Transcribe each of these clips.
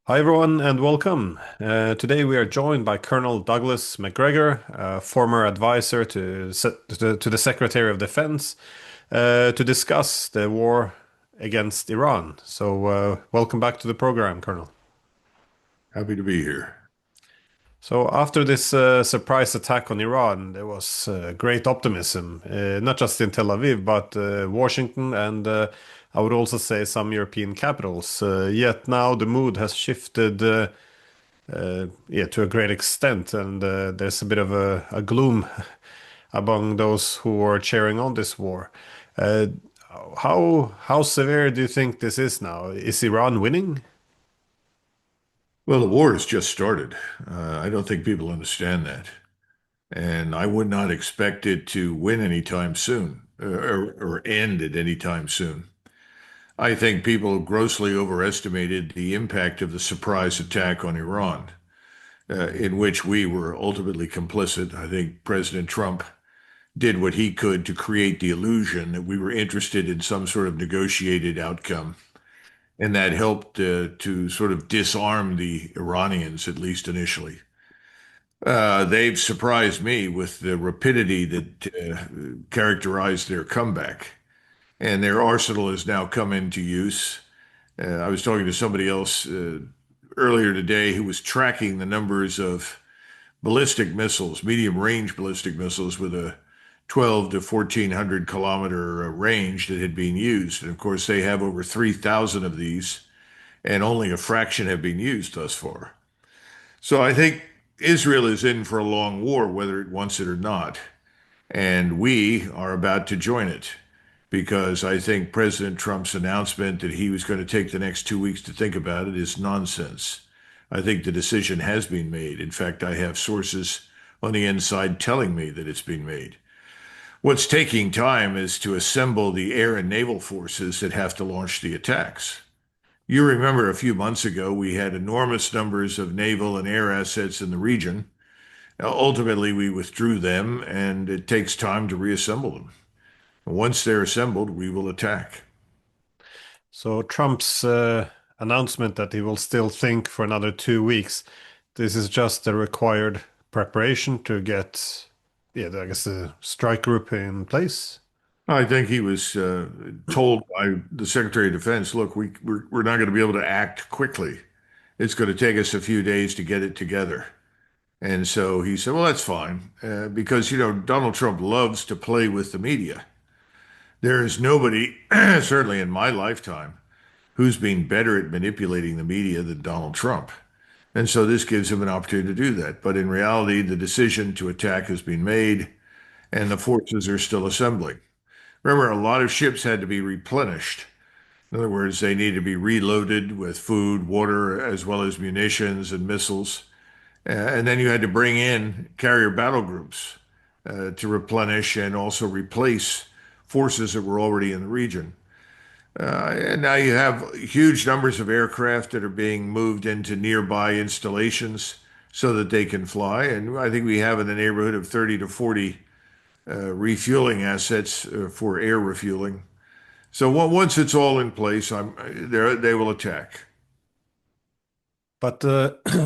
Hi, everyone, and welcome. Today we are joined by Colonel Douglas Macgregor, former advisor to the Secretary of Defense, to discuss the war against Iran. Welcome back to the program, Colonel. Happy to be here. So, after this surprise attack on Iran, there was great optimism, not just in Tel Aviv, but Washington, and I would also say some European capitals. Yet now the mood has shifted. Yeah, to a great extent, and there's a bit of a gloom among those who are cheering on this war. Uh, how severe do you think this is now? Is Iran winning? Well, the war has just started. I don't think people understand that. And I would not expect it to win anytime soon or end at any time soon. I think people grossly overestimated the impact of the surprise attack on Iran, in which we were ultimately complicit. I think President Trump did what he could to create the illusion that we were interested in some sort of negotiated outcome. And that helped to sort of disarm the Iranians, at least initially. They've surprised me with the rapidity that characterized their comeback. And their arsenal has now come into use. I was talking to somebody else earlier today who was tracking the numbers of ballistic missiles, medium range ballistic missiles with a 12 to 1400 kilometer range that had been used. And of course, they have over 3,000 of these, and only a fraction have been used thus far. So I think Israel is in for a long war, whether it wants it or not. And we are about to join it because I think President Trump's announcement that he was going to take the next 2 weeks to think about it is nonsense. I think the decision has been made. In fact, I have sources on the inside telling me that it's been made. What's taking time is to assemble the air and naval forces that have to launch the attacks. You remember a few months ago, we had enormous numbers of naval and air assets in the region. Ultimately, we withdrew them, and it takes time to reassemble them. Once they're assembled, we will attack. So Trump's announcement that he will still think for another 2 weeks, this is just a required preparation to get, yeah, I guess the strike group in place. I think he was told by the Secretary of Defense, look, we're not going to be able to act quickly. It's going to take us a few days to get it together. And so he said, well, that's fine, because, Donald Trump loves to play with the media. There is nobody, certainly in my lifetime, who's been better at manipulating the media than Donald Trump. And so this gives him an opportunity to do that. But in reality, the decision to attack has been made, and the forces are still assembling. Remember, a lot of ships had to be replenished. In other words, they need to be reloaded with food, water, as well as munitions and missiles. And then you had to bring in carrier battle groups to replenish and also replace forces that were already in the region. And now you have huge numbers of aircraft that are being moved into nearby installations so that they can fly. And I think we have in the neighborhood of 30 to 40 refueling assets for air refueling. So once it's all in place, they will attack. But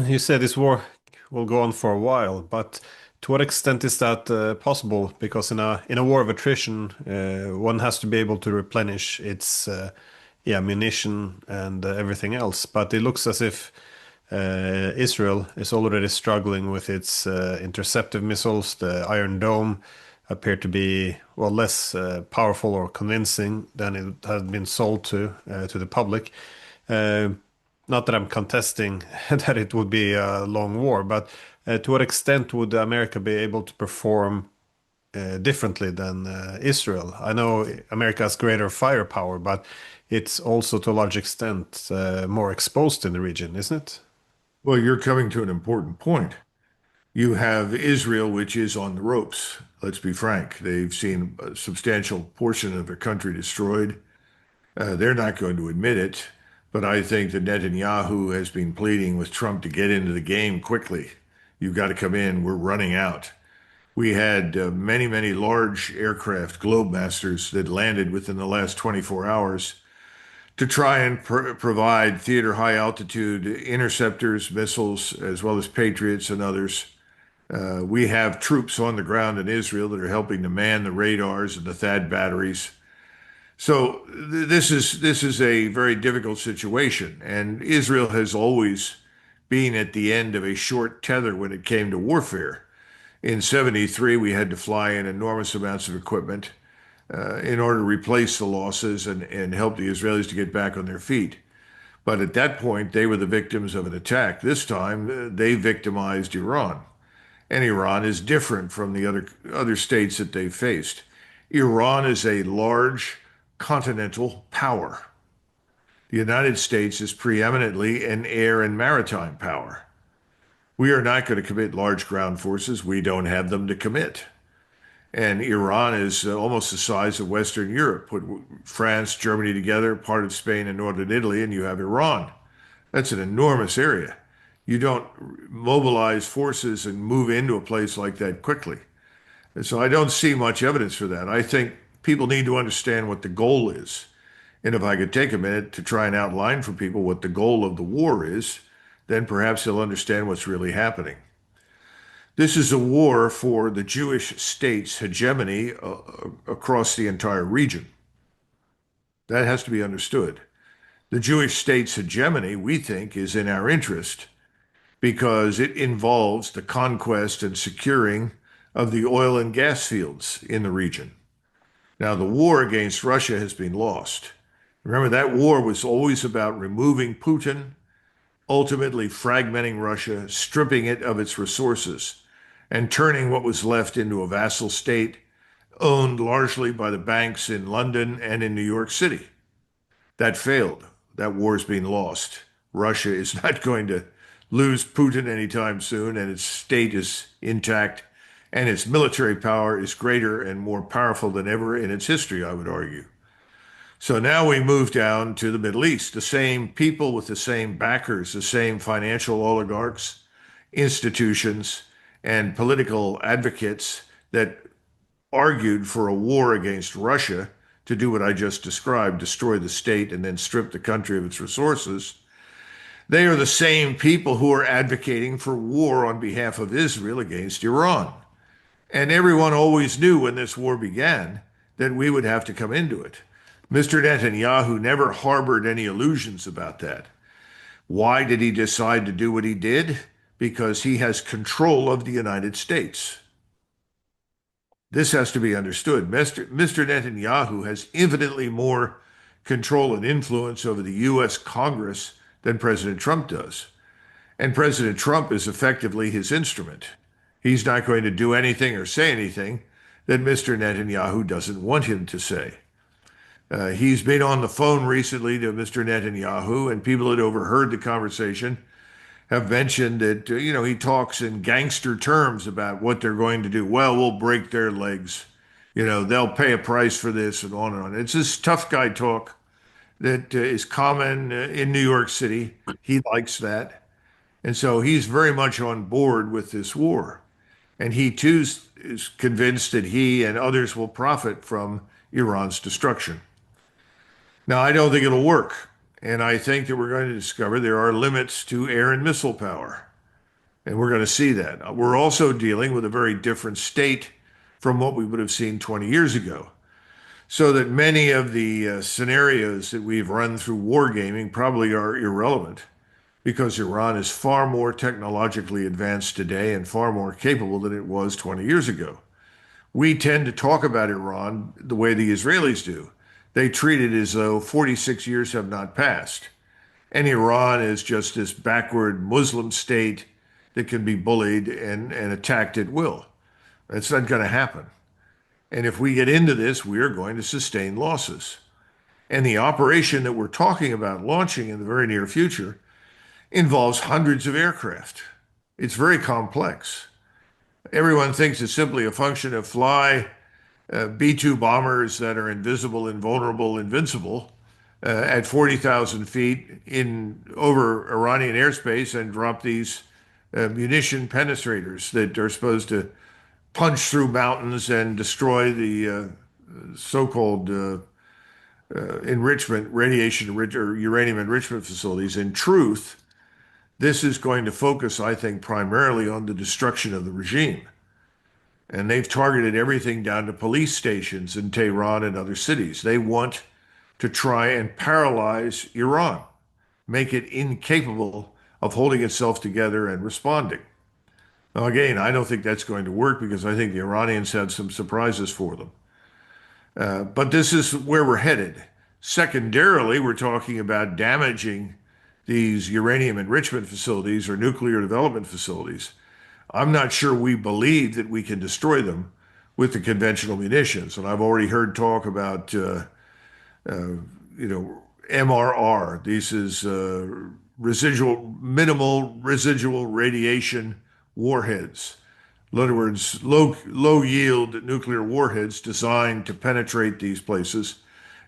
you said this war will go on for a while, but to what extent is that possible? Because in a war of attrition, one has to be able to replenish its yeah, ammunition and everything else. But it looks as if Israel is already struggling with its interceptive missiles. The Iron Dome appear to be, well, less powerful or convincing than it had been sold to the public. Uh, Not that I'm contesting that it would be a long war, but to what extent would America be able to perform differently than Israel? I know America has greater firepower, but it's also to a large extent more exposed in the region, isn't it? Well, you're coming to an important point. You have Israel, which is on the ropes. Let's be frank. They've seen a substantial portion of their country destroyed. They're not going to admit it, but I think that Netanyahu has been pleading with Trump to get into the game quickly. You've got to come in. We're running out. We had many, many large aircraft, Globemasters, that landed within the last 24 hours to try and provide theater high altitude interceptors, missiles, as well as Patriots and others. We have troops on the ground in Israel that are helping to man the radars and the THAAD batteries. So this is a very difficult situation, and Israel has always been at the end of a short tether when it came to warfare. In 73, we had to fly in enormous amounts of equipment in order to replace the losses and help the Israelis to get back on their feet. But at that point, they were the victims of an attack. This time, they victimized Iran. And Iran is different from the other states that they faced. Iran is a large continental power. The United States is preeminently an air and maritime power. We are not going to commit large ground forces. We don't have them to commit. And Iran is almost the size of Western Europe. Put France, Germany together, part of Spain and northern Italy, and you have Iran. That's an enormous area. You don't mobilize forces and move into a place like that quickly. And so I don't see much evidence for that. I think people need to understand what the goal is. And if I could take a minute to try and outline for people what the goal of the war is, then perhaps they'll understand what's really happening. This is a war for the Jewish state's hegemony across the entire region. That has to be understood. The Jewish state's hegemony, we think, is in our interest because it involves the conquest and securing of the oil and gas fields in the region. Now, the war against Russia has been lost. Remember, that war was always about removing Putin, ultimately fragmenting Russia, stripping it of its resources, and turning what was left into a vassal state owned largely by the banks in London and in New York City. That failed. That war's been lost. Russia is not going to lose Putin anytime soon, and its state is intact, and its military power is greater and more powerful than ever in its history, I would argue. So now we move down to the Middle East, the same people with the same backers, the same financial oligarchs, institutions, and political advocates that argued for a war against Russia to do what I just described, destroy the state and then strip the country of its resources. They are the same people who are advocating for war on behalf of Israel against Iran. And everyone always knew when this war began that we would have to come into it. Mr. Netanyahu never harbored any illusions about that. Why did he decide to do what he did? Because he has control of the United States. This has to be understood. Mr. Netanyahu has infinitely more control and influence over the U.S. Congress than President Trump does. And President Trump is effectively his instrument. He's not going to do anything or say anything that Mr. Netanyahu doesn't want him to say. He's been on the phone recently to Mr. Netanyahu, and people that overheard the conversation have mentioned that, he talks in gangster terms about what they're going to do. Well, we'll break their legs. They'll pay a price for this and on and on. It's this tough guy talk that is common in New York City. He likes that. And so he's very much on board with this war. And he too is convinced that he and others will profit from Iran's destruction. Now, I don't think it'll work. And I think that we're going to discover there are limits to air and missile power. And we're going to see that. We're also dealing with a very different state from what we would have seen 20 years ago. So that many of the scenarios that we've run through wargaming probably are irrelevant because Iran is far more technologically advanced today and far more capable than it was 20 years ago. We tend to talk about Iran the way the Israelis do. They treat it as though 46 years have not passed. And Iran is just this backward Muslim state that can be bullied and attacked at will. That's not going to happen. And if we get into this, we are going to sustain losses. And the operation that we're talking about launching in the very near future involves hundreds of aircraft. It's very complex. Everyone thinks it's simply a function of fly B-2 bombers that are invisible, invulnerable, invincible at 40,000 feet in over Iranian airspace and drop these munition penetrators that are supposed to punch through mountains and destroy the so-called enrichment, or uranium enrichment facilities. In truth, this is going to focus, I think, primarily on the destruction of the regime. And they've targeted everything down to police stations in Tehran and other cities. They want to try and paralyze Iran, make it incapable of holding itself together and responding. Now, again, I don't think that's going to work because I think the Iranians had some surprises for them. But this is where we're headed. Secondarily, we're talking about damaging these uranium enrichment facilities or nuclear development facilities. I'm not sure we believe that we can destroy them with the conventional munitions. And I've already heard talk about, MRR. This is minimal residual radiation warheads. In other words, low yield nuclear warheads designed to penetrate these places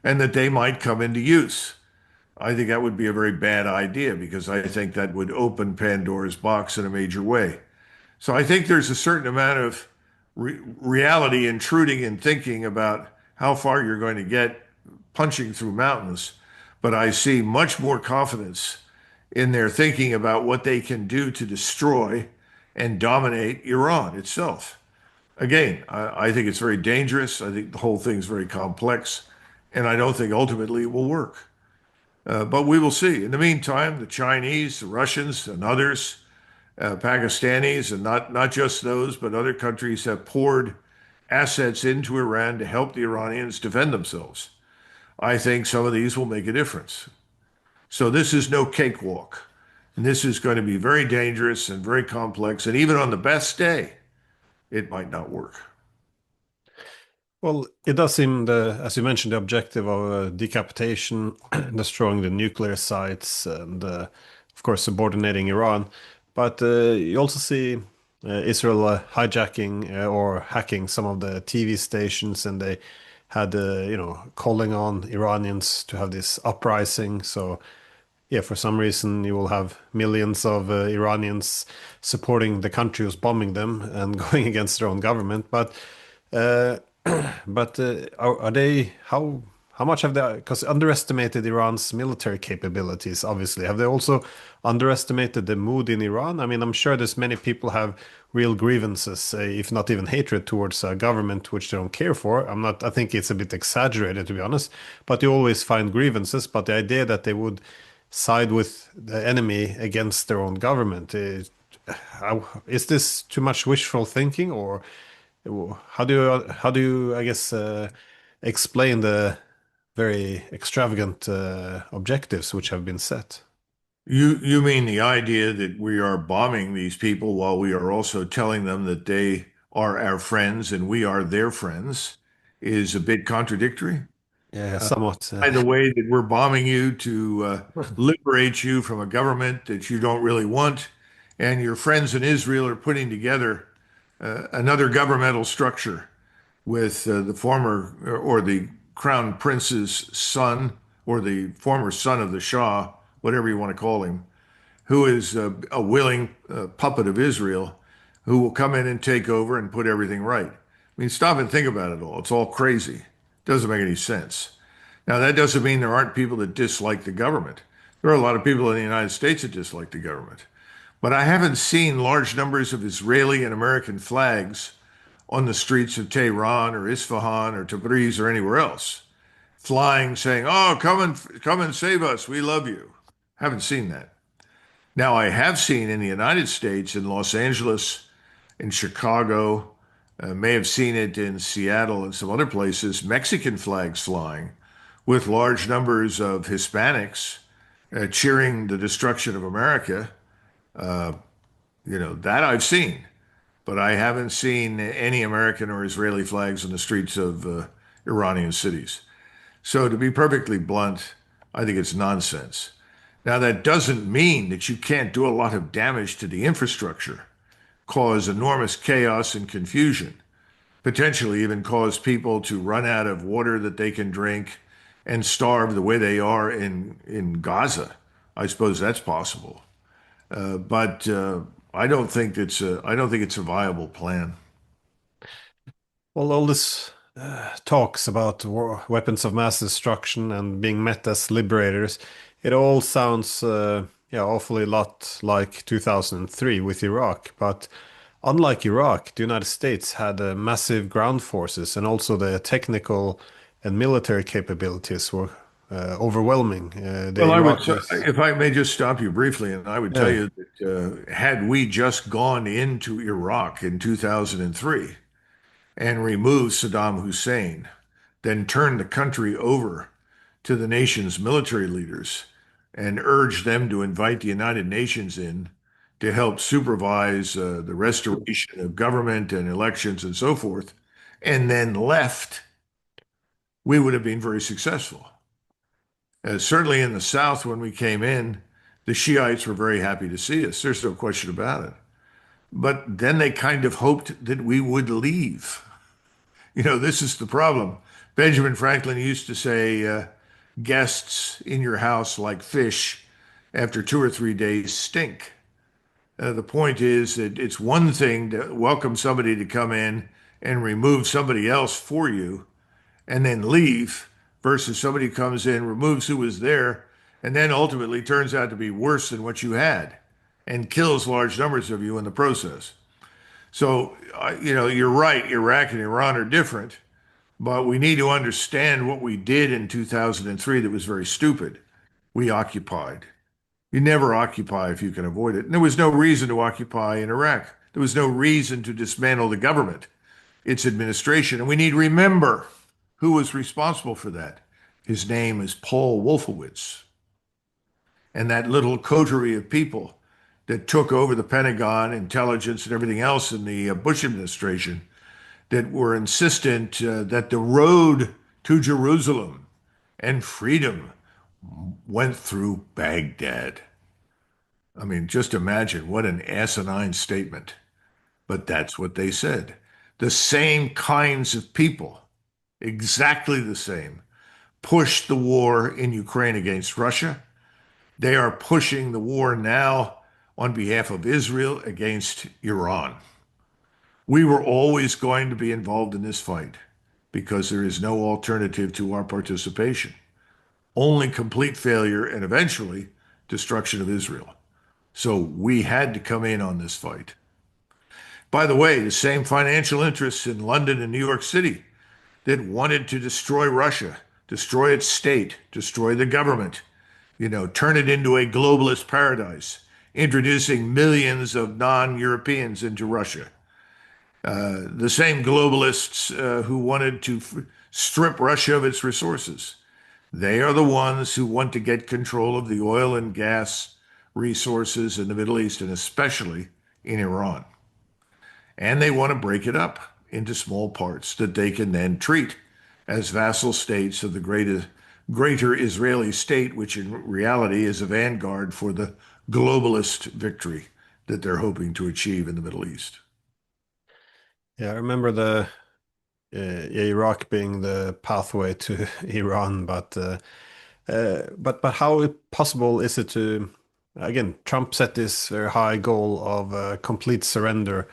and that they might come into use. I think that would be a very bad idea because I think that would open Pandora's box in a major way. So I think there's a certain amount of reality intruding in thinking about how far you're going to get punching through mountains. But I see much more confidence in their thinking about what they can do to destroy and dominate Iran itself. Again, I think it's very dangerous. I think the whole thing is very complex, and I don't think ultimately it will work. But we will see. In the meantime, the Chinese, the Russians, and others, Pakistanis, and not just those, but other countries have poured assets into Iran to help the Iranians defend themselves. I think some of these will make a difference. So this is no cakewalk. And this is going to be very dangerous and very complex. And even on the best day, it might not work. Well, it does seem as you mentioned, the objective of decapitation, destroying the nuclear sites, and of course subordinating Iran. But you also see Israel hijacking or hacking some of the TV stations, and they had calling on Iranians to have this uprising. So yeah, for some reason you will have millions of Iranians supporting the country who's bombing them and going against their own government. Uh, are they how much have they because underestimated Iran's military capabilities? Obviously, have they also underestimated the mood in Iran? I mean, I'm sure there's many people have real grievances, if not even hatred towards a government which they don't care for. I'm not. I think it's a bit exaggerated to be honest, but you always find grievances. But the idea that they would side with the enemy against their own government is this too much wishful thinking, or how do you I guess explain the very extravagant objectives which have been set? You mean the idea that we are bombing these people while we are also telling them that they are our friends and we are their friends is a bit contradictory? Yeah, somewhat. By the way, that we're bombing you to liberate you from a government that you don't really want, and your friends in Israel are putting together another governmental structure with the former or the crown prince's son or the former son of the Shah, whatever you want to call him, who is a willing puppet of Israel, who will come in and take over and put everything right. I mean, stop and think about it all. It's all crazy. Doesn't make any sense. Now, that doesn't mean there aren't people that dislike the government. There are a lot of people in the United States that dislike the government. But I haven't seen large numbers of Israeli and American flags on the streets of Tehran or Isfahan or Tabriz or anywhere else, flying saying, "Oh, come and save us. We love you." Haven't seen that. Now, I have seen in the United States, in Los Angeles, in Chicago, may have seen it in Seattle and some other places, Mexican flags flying with large numbers of Hispanics cheering the destruction of America. That I've seen, but I haven't seen any American or Israeli flags on the streets of Iranian cities. So, to be perfectly blunt, I think it's nonsense. Now, that doesn't mean that you can't do a lot of damage to the infrastructure, cause enormous chaos and confusion, potentially even cause people to run out of water that they can drink and starve the way they are in Gaza. I suppose that's possible. But I don't think it's a viable plan. Well, all this talks about weapons of mass destruction and being met as liberators, it all sounds yeah, awfully lot like 2003 with Iraq. But unlike Iraq, the United States had massive ground forces, and also the technical and military capabilities were overwhelming. The Well, Iraqis, if I may just stop you briefly, and I would tell yeah, you that had we just gone into Iraq in 2003 and removed Saddam Hussein, then turned the country over to the nation's military leaders and urged them to invite the United Nations in to help supervise the restoration of government and elections and so forth, and then left, we would have been very successful. Certainly in the South, when we came in, the Shiites were very happy to see us. There's no question about it. But then they kind of hoped that we would leave. You know, this is the problem. Benjamin Franklin used to say, guests in your house like fish after 2 or 3 days stink. The point is that it's one thing to welcome somebody to come in and remove somebody else for you and then leave versus somebody comes in, removes who was there, and then ultimately turns out to be worse than what you had and kills large numbers of you in the process. So, you know, you're right. Iraq and Iran are different, but we need to understand what we did in 2003 that was very stupid. We occupied. You never occupy if you can avoid it. And there was no reason to occupy in Iraq. There was no reason to dismantle the government, its administration. And we need to remember who was responsible for that. His name is Paul Wolfowitz. And that little coterie of people that took over the Pentagon, intelligence, and everything else in the Bush administration that were insistent that the road to Jerusalem and freedom went through Baghdad. I mean, just imagine what an asinine statement. But that's what they said. The same kinds of people, exactly the same, pushed the war in Ukraine against Russia. They are pushing the war now on behalf of Israel against Iran. We were always going to be involved in this fight because there is no alternative to our participation. Only complete failure and eventually destruction of Israel. So we had to come in on this fight. By the way, the same financial interests in London and New York City that wanted to destroy Russia, destroy its state, destroy the government, you know, turn it into a globalist paradise, introducing millions of non-Europeans into Russia. The same globalists who wanted to strip Russia of its resources. They are the ones who want to get control of the oil and gas resources in the Middle East and especially in Iran. And they want to break it up into small parts that they can then treat as vassal states of the greater Israeli state, which in reality is a vanguard for the globalist victory that they're hoping to achieve in the Middle East. yeah, I remember the yeah, Iraq being the pathway to Iran, but how possible is it to, again, Trump set this very high goal of complete surrender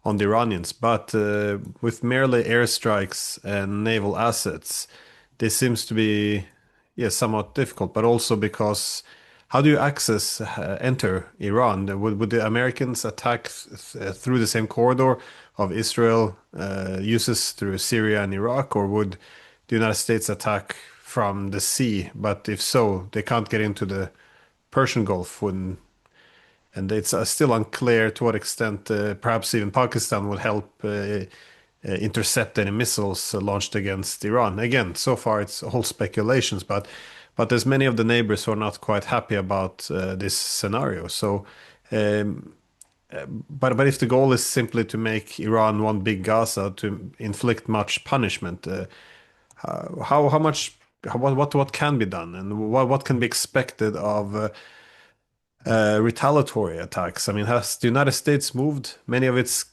on the Iranians, but with merely airstrikes and naval assets, this seems to be, yeah, somewhat difficult, but also because how do you enter Iran? Would the Americans attack through the same corridor of Israel uses through Syria and Iraq, or would the United States attack from the sea? But if so, they can't get into the Persian Gulf when, and it's still unclear to what extent perhaps even Pakistan would help intercept any missiles launched against Iran. Again, so far it's all speculations, but there's many of the neighbors who are not quite happy about this scenario. So, um, but if the goal is simply to make Iran one big Gaza to inflict much punishment, how much what can be done, and what can be expected of retaliatory attacks? I mean, has the United States moved many of its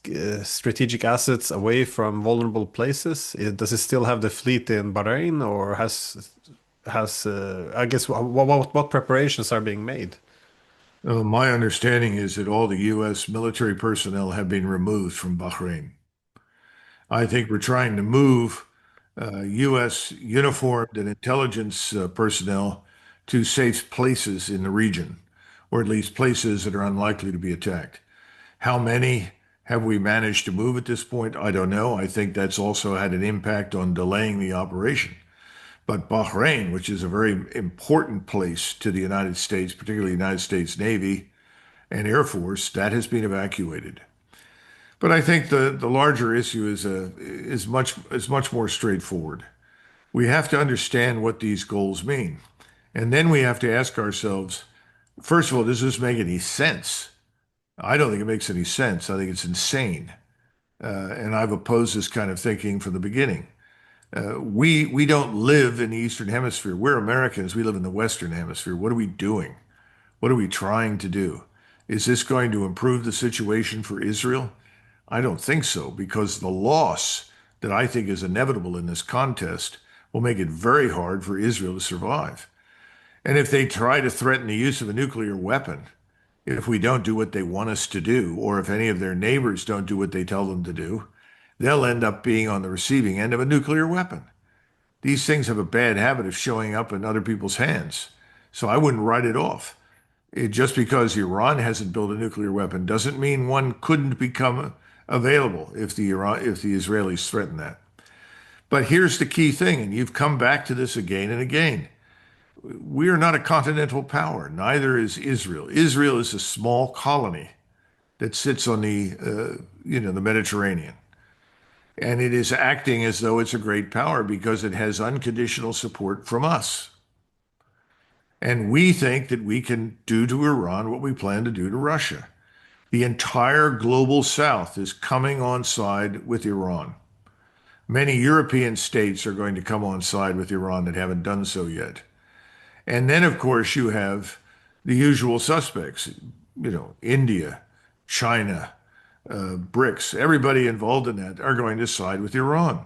strategic assets away from vulnerable places? Does it still have the fleet in Bahrain, or has I guess what preparations are being made? My understanding is that all the U.S. military personnel have been removed from Bahrain. I think we're trying to move U.S. uniformed and intelligence personnel to safe places in the region, or at least places that are unlikely to be attacked. How many have we managed to move at this point? I don't know. I think that's also had an impact on delaying the operation. But Bahrain, which is a very important place to the United States, particularly the United States Navy and Air Force, that has been evacuated. But I think the larger issue is much more straightforward. We have to understand what these goals mean. And then we have to ask ourselves, first of all, does this make any sense? I don't think it makes any sense. I think it's insane. And I've opposed this kind of thinking from the beginning. We don't live in the Eastern Hemisphere. We're Americans. We live in the Western Hemisphere. What are we doing? What are we trying to do? Is this going to improve the situation for Israel? I don't think so, because the loss that I think is inevitable in this contest will make it very hard for Israel to survive. And if they try to threaten the use of a nuclear weapon, if we don't do what they want us to do, or if any of their neighbors don't do what they tell them to do, they'll end up being on the receiving end of a nuclear weapon. These things have a bad habit of showing up in other people's hands. So I wouldn't write it off. Just because Iran hasn't built a nuclear weapon doesn't mean one couldn't become available if the Israelis threaten that. But here's the key thing, and you've come back to this again and again. We are not a continental power. Neither is Israel. Israel is a small colony that sits on the Mediterranean, and it is acting as though it's a great power because it has unconditional support from us. And we think that we can do to Iran what we plan to do to Russia. The entire global South is coming on side with Iran. Many European states are going to come on side with Iran that haven't done so yet. And then, of course, you have the usual suspects, India, China, BRICS, everybody involved in that are going to side with Iran.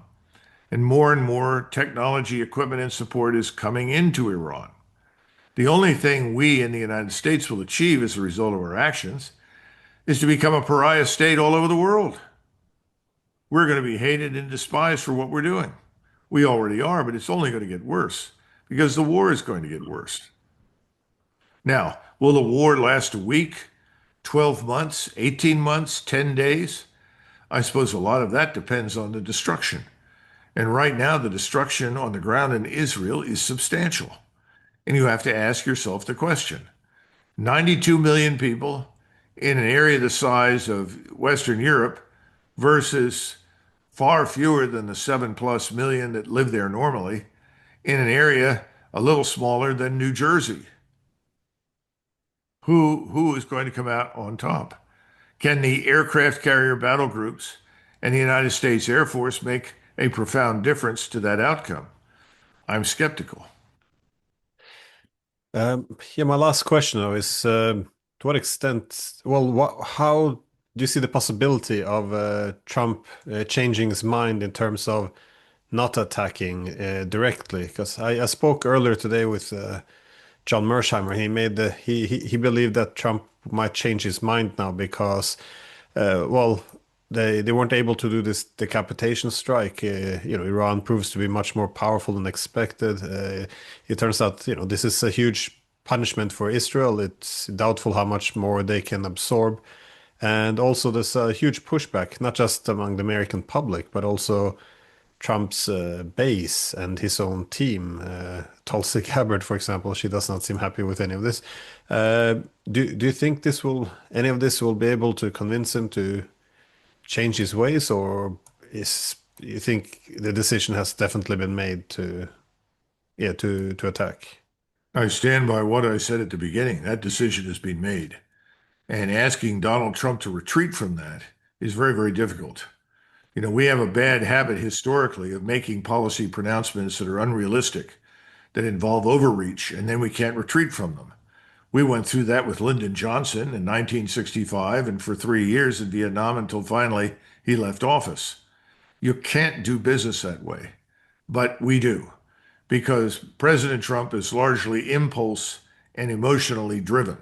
And more technology, equipment, and support is coming into Iran. The only thing we in the United States will achieve as a result of our actions is to become a pariah state all over the world. We're going to be hated and despised for what we're doing. We already are, but it's only going to get worse because the war is going to get worse. Now, will the war last a week, 12 months, 18 months, 10 days? I suppose a lot of that depends on the destruction. And right now, the destruction on the ground in Israel is substantial. And you have to ask yourself the question, 92 million people in an area the size of Western Europe versus far fewer than the 7+ million that live there normally in an area a little smaller than New Jersey. Who is going to come out on top? Can the aircraft carrier battle groups and the United States Air Force make a profound difference to that outcome? I'm skeptical. Yeah, my last question though is to what extent, well, how do you see the possibility of Trump changing his mind in terms of not attacking directly? Because I spoke earlier today with John Mersheimer. He believed that Trump might change his mind now because, well, they weren't able to do this decapitation strike. Iran proves to be much more powerful than expected. It turns out, this is a huge punishment for Israel. It's doubtful how much more they can absorb. And also, there's a huge pushback, not just among the American public, but also Trump's base and his own team. Tulsi Gabbard, for example, she does not seem happy with any of this. Do you think any of this will be able to convince him to change his ways, or you think the decision has definitely been made to attack? I stand by what I said at the beginning. That decision has been made. And asking Donald Trump to retreat from that is very, very difficult. We have a bad habit historically of making policy pronouncements that are unrealistic, that involve overreach, and then we can't retreat from them. We went through that with Lyndon Johnson in 1965 and for 3 years in Vietnam until finally he left office. You can't do business that way, but we do because President Trump is largely impulse and emotionally driven.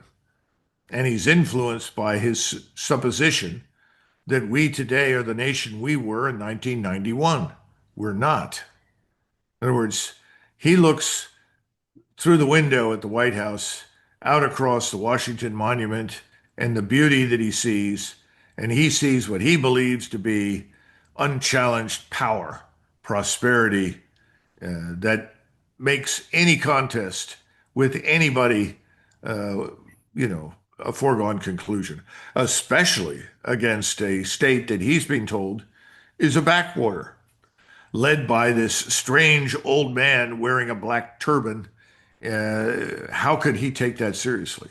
And he's influenced by his supposition that we today are the nation we were in 1991. We're not. In other words, he looks through the window at the White House, out across the Washington Monument, and the beauty that he sees, and he sees what he believes to be unchallenged power, prosperity, that makes any contest with anybody, uh, a foregone conclusion, especially against a state that he's being told is a backwater, led by this strange old man wearing a black turban. How could he take that seriously?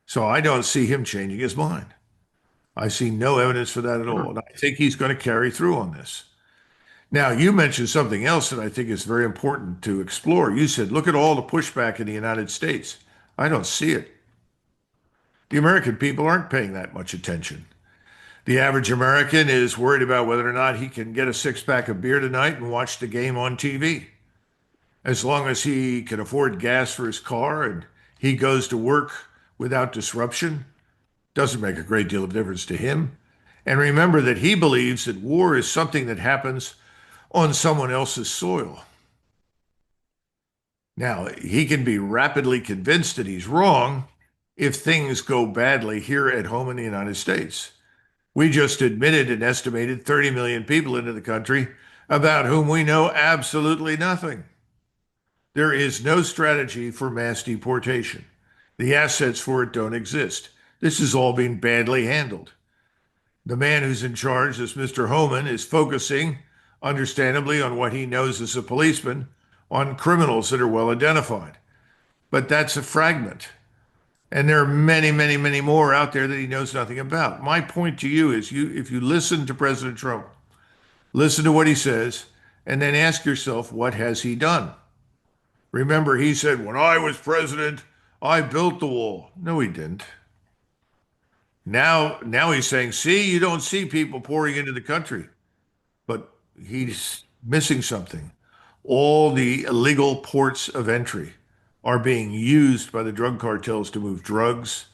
So I don't see him changing his mind. I see no evidence for that at all. Sure. And I think he's going to carry through on this. Now, you mentioned something else that I think is very important to explore. You said, look at all the pushback in the United States. I don't see it. The American people aren't paying that much attention. The average American is worried about whether or not he can get a six-pack of beer tonight and watch the game on TV. As long as he can afford gas for his car and he goes to work without disruption, doesn't make a great deal of difference to him. And remember that he believes that war is something that happens on someone else's soil. Now, he can be rapidly convinced that he's wrong if things go badly here at home in the United States. We just admitted an estimated 30 million people into the country about whom we know absolutely nothing. There is no strategy for mass deportation. The assets for it don't exist. This is all being badly handled. The man who's in charge, this Mr. Homan, is focusing, understandably, on what he knows as a policeman, on criminals that are well identified. But that's a fragment. And there are many, many, many more out there that he knows nothing about. My point to you is if you listen to President Trump, listen to what he says, and then ask yourself, what has he done? Remember, he said, when I was president, I built the wall. No, he didn't. Now he's saying, see, you don't see people pouring into the country. But he's missing something. All the illegal ports of entry are being used by the drug cartels to move drugs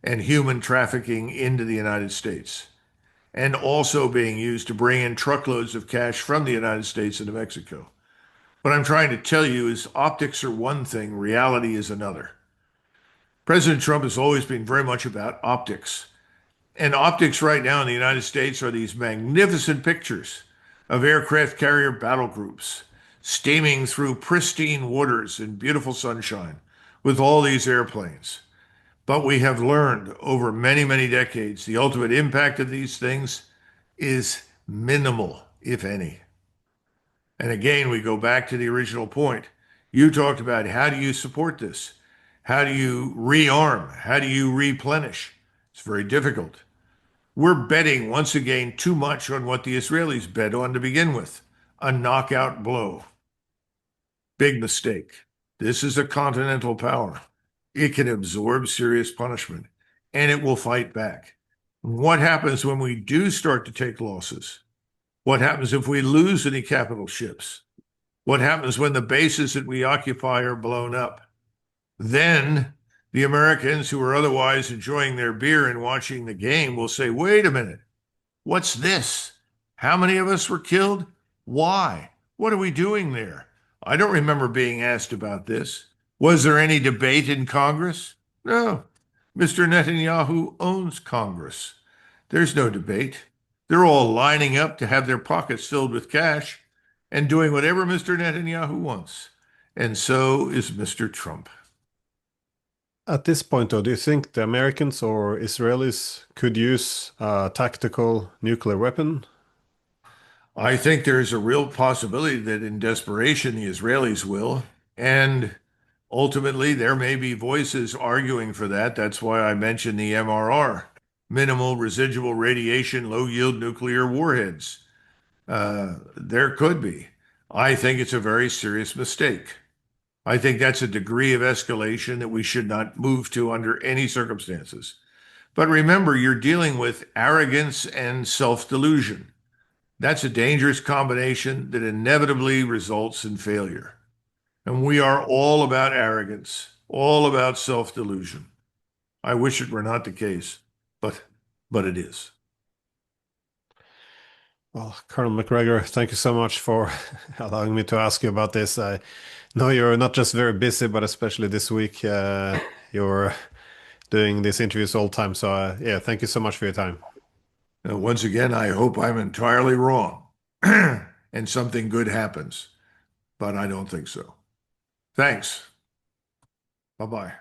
and human trafficking into the United States, and also being used to bring in truckloads of cash from the United States into Mexico. What I'm trying to tell you is optics are one thing, reality is another. President Trump has always been very much about optics. And optics right now in the United States are these magnificent pictures of aircraft carrier battle groups steaming through pristine waters in beautiful sunshine with all these airplanes. But we have learned over many, many decades the ultimate impact of these things is minimal, if any. And again, we go back to the original point. You talked about how do you support this? How do you rearm? How do you replenish? It's very difficult. We're betting once again too much on what the Israelis bet on to begin with, a knockout blow. Big mistake. This is a continental power. It can absorb serious punishment and it will fight back. What happens when we do start to take losses? What happens if we lose any capital ships? What happens when the bases that we occupy are blown up? Then the Americans who are otherwise enjoying their beer and watching the game will say, wait a minute, what's this? How many of us were killed? Why? What are we doing there? I don't remember being asked about this. Was there any debate in Congress? No. Mr. Netanyahu owns Congress. There's no debate. They're all lining up to have their pockets filled with cash and doing whatever Mr. Netanyahu wants. And so is Mr. Trump. At this point, though, do you think the Americans or Israelis could use a tactical nuclear weapon? I think there's a real possibility that in desperation, the Israelis will. And ultimately, there may be voices arguing for that. That's why I mentioned the MRR, minimal residual radiation, low yield nuclear warheads. There could be. I think it's a very serious mistake. I think that's a degree of escalation that we should not move to under any circumstances. But remember, you're dealing with arrogance and self-delusion. That's a dangerous combination that inevitably results in failure. And we are all about arrogance, all about self-delusion. I wish it were not the case, but it is. Well, Colonel Macgregor, thank you so much for allowing me to ask you about this. I know you're not just very busy, but especially this week, you're doing these interviews all the time. So, yeah, thank you so much for your time. Once again, I hope I'm entirely wrong and something good happens, but I don't think so. Thanks. Bye bye.